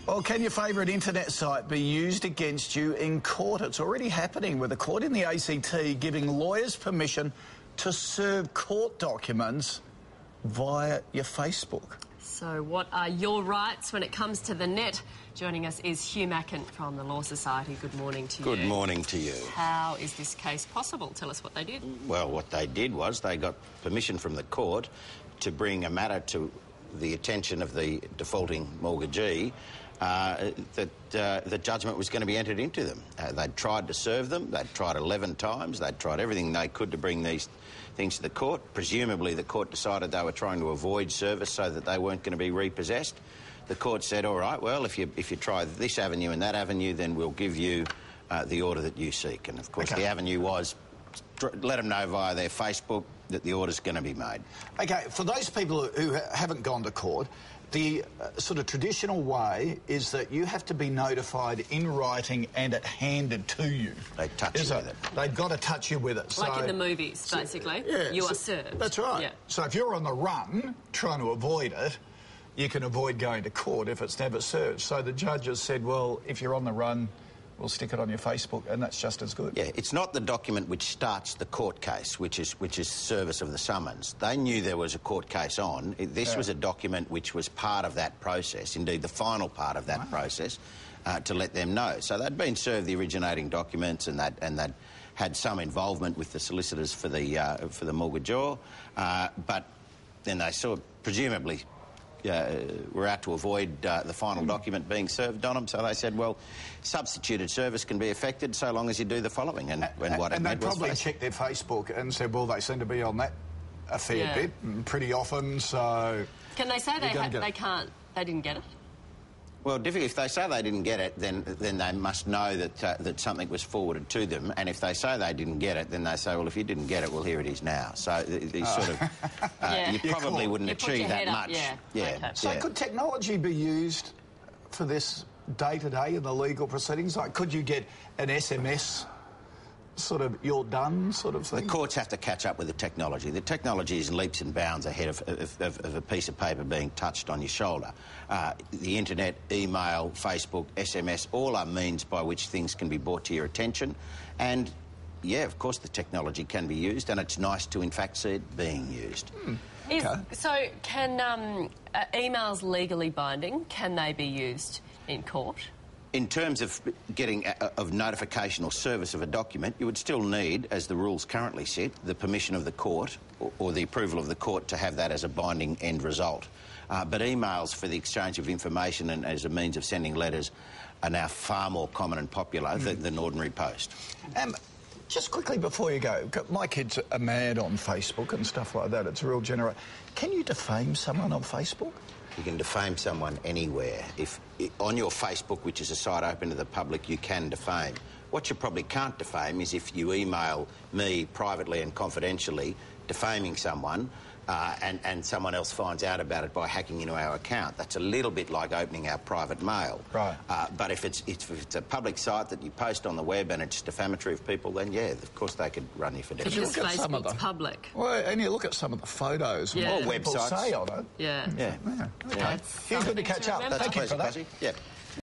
Well, can your favourite internet site be used against you in court? It's already happening with a court in the ACT giving lawyers permission to serve court documents via your Facebook. So what are your rights when it comes to the net? Joining us is Hugh Mackin from the Law Society. Good morning to you. Good morning to you. How is this case possible? Tell us what they did. Well, what they did was they got permission from the court to bring a matter to the attention of the defaulting mortgagee that the judgment was going to be entered into them. They'd tried to serve them. They'd tried 11 times. They'd tried everything they could to bring these things to the court. Presumably the court decided they were trying to avoid service so that they weren't going to be repossessed. The court said, all right, well, if you try this avenue and that avenue, then we'll give you the order that you seek. And, of course, the avenue was let them know via their Facebook that the order's going to be made. OK, for those people who haven't gone to court, the sort of traditional way is that you have to be notified in writing and it handed to you. They touch you with it. They've got to touch you with it. Like in the movies, basically. Yeah, you are served. That's right. Yeah. So if you're on the run trying to avoid it, you can avoid going to court if it's never served. So the judges said, well, if you're on the run, we'll stick it on your Facebook, and that's just as good. Yeah, it's not the document which starts the court case, which is service of the summons. They knew there was a court case on. This was a document which was part of that process, indeed the final part of that process, to let them know. So they'd been served the originating documents, and they'd had some involvement with the solicitors for the mortgagor, but then they presumably were out to avoid the final document being served on them, so they said, well, substituted service can be affected so long as you do the following. And they probably checked their Facebook and said, well, they seem to be on that a fair bit, and pretty often, so... Can they say they didn't get it? Well, if they say they didn't get it, then they must know that something was forwarded to them. And if they say they didn't get it, then they say, well, if you didn't get it, well, here it is now. So these sort of... you probably wouldn't achieve that much. Okay. So could technology be used for this day-to-day in the legal proceedings? Like, could you get an SMS sort of you're done sort of thing? The courts have to catch up with the technology. The technology is leaps and bounds ahead of a piece of paper being touched on your shoulder. The internet, email, Facebook, SMS, all are means by which things can be brought to your attention. And, yeah, of course the technology can be used, and it's nice to, in fact, see it being used. So can emails legally binding? Can they be used in court? In terms of getting of notification or service of a document, you would still need, as the rules currently set, the permission of the court or the approval of the court to have that as a binding end result. But emails for the exchange of information and as a means of sending letters are now far more common and popular than ordinary post. Just quickly before you go, my kids are mad on Facebook and stuff like that. It's a real generation. Can you defame someone on Facebook? You can defame someone anywhere. If on your Facebook, which is a site open to the public, you can defame. What you probably can't defame is if you email me privately and confidentially defaming someone and someone else finds out about it by hacking into our account. That's a little bit like opening our private mail. Right. But if it's a public site that you post on the web and it's defamatory of people, then, yeah, of course they could run you for defamation. Because Facebook's public. Well, and you look at some of the photos and what people say on it. Yeah. Okay. Good to catch up. That's Thank you for that. Yeah.